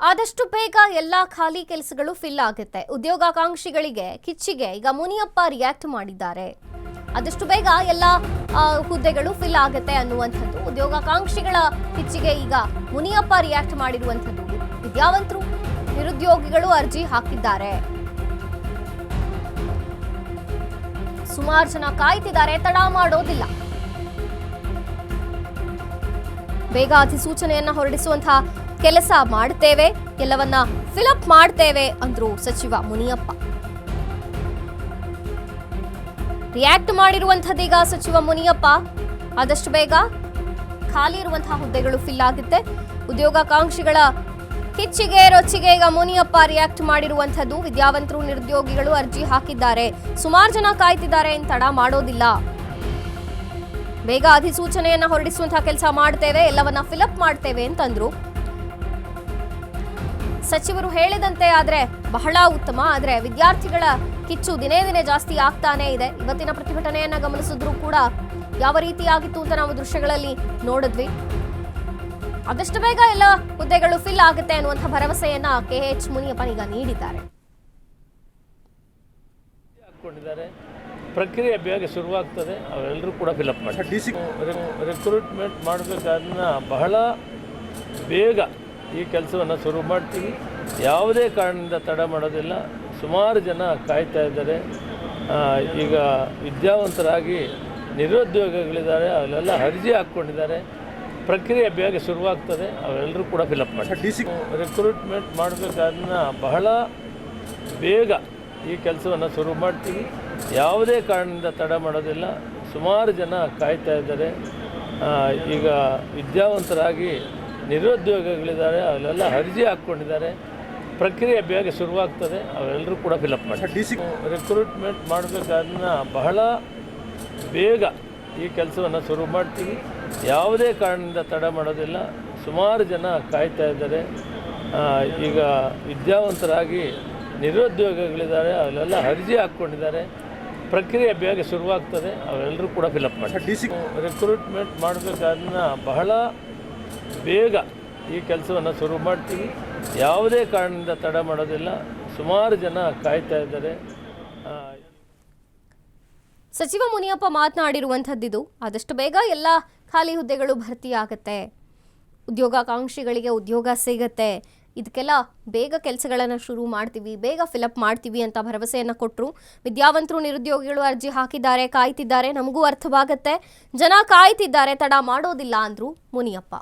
ಆದಷ್ಟು ಬೇಗ ಎಲ್ಲಾ ಖಾಲಿ ಕೆಲಸಗಳು ಫಿಲ್ ಆಗುತ್ತೆ. ಉದ್ಯೋಗಾಕಾಂಕ್ಷಿಗಳಿಗೆ ಕಿಚ್ಚಿಗೆ ಈಗ ಮುನಿಯಪ್ಪ ರಿಯಾಕ್ಟ್ ಮಾಡಿದ್ದಾರೆ. ಆದಷ್ಟು ಬೇಗ ಎಲ್ಲಾ ಹುದ್ದೆಗಳು ಫಿಲ್ ಆಗುತ್ತೆ ಅನ್ನುವಂಥದ್ದು ಉದ್ಯೋಗಾಕಾಂಕ್ಷಿಗಳ ಕಿಚ್ಚಿಗೆ ಈಗ ಮುನಿಯಪ್ಪ ರಿಯಾಕ್ಟ್ ಮಾಡಿರುವಂಥದ್ದು. ವಿದ್ಯಾವಂತರು ನಿರುದ್ಯೋಗಿಗಳು ಅರ್ಜಿ ಹಾಕಿದ್ದಾರೆ. ಸುಮಾರು ಜನ ಕಾಯ್ತಿದ್ದಾರೆ, ತಡ ಮಾಡೋದಿಲ್ಲ. ಬೇಗ ಅಧಿಸೂಚನೆಯನ್ನ ಹೊರಡಿಸುವಂತಹ ಕೆಲಸ ಮಾಡ್ತೇವೆ, ಎಲ್ಲವನ್ನ ಫಿಲಪ್ ಮಾಡ್ತೇವೆ ಅಂದ್ರು ಸಚಿವ ಮುನಿಯಪ್ಪ. ರಿಯಾಕ್ಟ್ ಮಾಡಿರುವಂತದ್ದೀಗ ಸಚಿವ ಮುನಿಯಪ್ಪ. ಆದಷ್ಟು ಬೇಗ ಖಾಲಿ ಇರುವಂತಹ ಹುದ್ದೆಗಳು ಫಿಲ್ ಆಗುತ್ತೆ. ಉದ್ಯೋಗಾಕಾಂಕ್ಷಿಗಳ ಕಿಚ್ಚಿಗೆ ರೊಚ್ಚಿಗೆ ಈಗ ಮುನಿಯಪ್ಪ ರಿಯಾಕ್ಟ್ ಮಾಡಿರುವಂತದ್ದು. ವಿದ್ಯಾವಂತರು ನಿರುದ್ಯೋಗಿಗಳು ಅರ್ಜಿ ಹಾಕಿದ್ದಾರೆ. ಸುಮಾರು ಜನ ಕಾಯ್ತಿದ್ದಾರೆ, ತಡ ಮಾಡೋದಿಲ್ಲ. ಬೇಗ ಅಧಿಸೂಚನೆಯನ್ನ ಹೊರಡಿಸುವಂತಹ ಕೆಲಸ ಮಾಡ್ತೇವೆ, ಎಲ್ಲವನ್ನ ಫಿಲಪ್ ಮಾಡ್ತೇವೆ ಅಂತಂದ್ರು. ಸಚಿವರು ಹೇಳಿದಂತೆ ಆದ್ರೆ ಬಹಳ ಉತ್ತಮ. ಆದ್ರೆ ವಿದ್ಯಾರ್ಥಿಗಳ ಕಿಚ್ಚು ದಿನೇ ದಿನೇ ಜಾಸ್ತಿ ಆಗ್ತಾನೆ ಇದೆ. ಇವತ್ತಿನ ಪ್ರತಿಭಟನೆಯನ್ನ ಗಮನಿಸಿದ್ರು ಕೂಡ ಯಾವ ರೀತಿಯಾಗಿತ್ತು ಅಂತ ನಾವು ದೃಶ್ಯಗಳಲ್ಲಿ ನೋಡಿದ್ವಿ. ಆದಷ್ಟು ಬೇಗ ಎಲ್ಲ ಹುದ್ದೆಗಳು ಫಿಲ್ ಆಗುತ್ತೆ ಅನ್ನುವಂಥ ಭರವಸೆಯನ್ನ ಕೆಎಚ್ ಮುನಿಯಪ್ಪ ಈಗ ನೀಡಿದ್ದಾರೆ. ಪ್ರಕ್ರಿಯೆ ಬೇಗ ಶುರುವಾಗ್ತದೆ, ಅವೆಲ್ಲರೂ ಕೂಡ ಫಿಲಪ್ ಮಾಡಿ. ರಿಕ್ರೂಟ್ಮೆಂಟ್ ಮಾಡಬೇಕಾದನ್ನ ಬಹಳ ಬೇಗ ಈ ಕೆಲಸವನ್ನು ಶುರು ಮಾಡ್ತೀವಿ. ಯಾವುದೇ ಕಾರಣದಿಂದ ತಡ ಮಾಡೋದಿಲ್ಲ. ಸುಮಾರು ಜನ ಕಾಯ್ತಾ ಇದ್ದಾರೆ. ಈಗ ವಿದ್ಯಾವಂತರಾಗಿ ನಿರುದ್ಯೋಗಿಗಳಿದ್ದಾರೆ, ಅಲ್ಲೆಲ್ಲ ಅರ್ಜಿ ಹಾಕ್ಕೊಂಡಿದ್ದಾರೆ. ಪ್ರಕ್ರಿಯೆ ಬೇಗ ಶುರುವಾಗ್ತದೆ, ಅವೆಲ್ಲರೂ ಕೂಡ ಫಿಲಪ್ ಮಾಡಿ. ರಿಕ್ರೂಟ್ಮೆಂಟ್ ಮಾಡಬೇಕಾದನ್ನ ಬಹಳ ಬೇಗ ಈ ಕೆಲಸವನ್ನು ಶುರು ಮಾಡ್ತೀವಿ. ಯಾವುದೇ ಕಾರಣದಿಂದ ತಡ ಮಾಡೋದಿಲ್ಲ. ಸುಮಾರು ಜನ ಕಾಯ್ತಾ ಇದ್ದಾರೆ. ಈಗ ವಿದ್ಯಾವಂತರಾಗಿ ನಿರುದ್ಯೋಗಿಗಳಿದ್ದಾರೆ, ಅಲ್ಲೆಲ್ಲ ಅರ್ಜಿ ಹಾಕ್ಕೊಂಡಿದ್ದಾರೆ. ಪ್ರಕ್ರಿಯೆ ಬೇಗ ಶುರುವಾಗ್ತದೆ, ಅವೆಲ್ಲರೂ ಕೂಡ ಫಿಲಪ್ ಮಾಡಿ. ರಿಕ್ರೂಟ್ಮೆಂಟ್ ಮಾಡಬೇಕಾದನ್ನ ಬಹಳ ಬೇಗ ಈ ಕೆಲಸವನ್ನು ಶುರು ಮಾಡ್ತೀವಿ. ಯಾವುದೇ ಕಾರಣದಿಂದ ತಡ ಮಾಡೋದಿಲ್ಲ. ಸುಮಾರು ಜನ ಕಾಯ್ತಾ ಇದ್ದಾರೆ. ಈಗ ವಿದ್ಯಾವಂತರಾಗಿ ನಿರುದ್ಯೋಗಿಗಳಿದ್ದಾರೆ, ಅಲ್ಲೆಲ್ಲ ಅರ್ಜಿ ಹಾಕ್ಕೊಂಡಿದ್ದಾರೆ. ಪ್ರಕ್ರಿಯೆ ಬೇಗ ಶುರುವಾಗ್ತದೆ, ಅವೆಲ್ಲರೂ ಕೂಡ ಫಿಲಪ್ ಮಾಡಿ. ರಿಕ್ರೂಟ್ಮೆಂಟ್ ಮಾಡಬೇಕಾದನ್ನ ಬಹಳ ಬೇಗ ಈ ಕೆಲಸವನ್ನು ಶುರು ಮಾಡ್ತೀವಿ. ಯಾವುದೇ ಕಾರಣದಿಂದ ತಡ ಮಾಡೋದಿಲ್ಲ. ಸುಮಾರು ಜನ ಕಾಯ್ತಾ ಇದ್ದಾರೆ. ಸಚಿವ ಮುನಿಯಪ್ಪ ಮಾತನಾಡಿರುವಂಥದ್ದಿದು. ಆದಷ್ಟು ಬೇಗ ಎಲ್ಲ ಖಾಲಿ ಹುದ್ದೆಗಳು ಭರ್ತಿಯಾಗತ್ತೆ, ಉದ್ಯೋಗಾಕಾಂಕ್ಷಿಗಳಿಗೆ ಉದ್ಯೋಗ ಸಿಗತ್ತೆ, ಇದಕ್ಕೆಲ್ಲ ಬೇಗ ಕೆಲಸಗಳನ್ನು ಶುರು ಮಾಡ್ತೀವಿ, ಬೇಗ ಫಿಲಪ್ ಮಾಡ್ತೀವಿ ಅಂತ ಭರವಸೆಯನ್ನು ಕೊಟ್ಟರು. ವಿದ್ಯಾವಂತರು ನಿರುದ್ಯೋಗಿಗಳು ಅರ್ಜಿ ಹಾಕಿದ್ದಾರೆ, ಕಾಯ್ತಿದ್ದಾರೆ, ನಮಗೂ ಅರ್ಥವಾಗತ್ತೆ, ಜನ ಕಾಯ್ತಿದ್ದಾರೆ, ತಡ ಮಾಡೋದಿಲ್ಲ ಅಂದ್ರು ಮುನಿಯಪ್ಪ.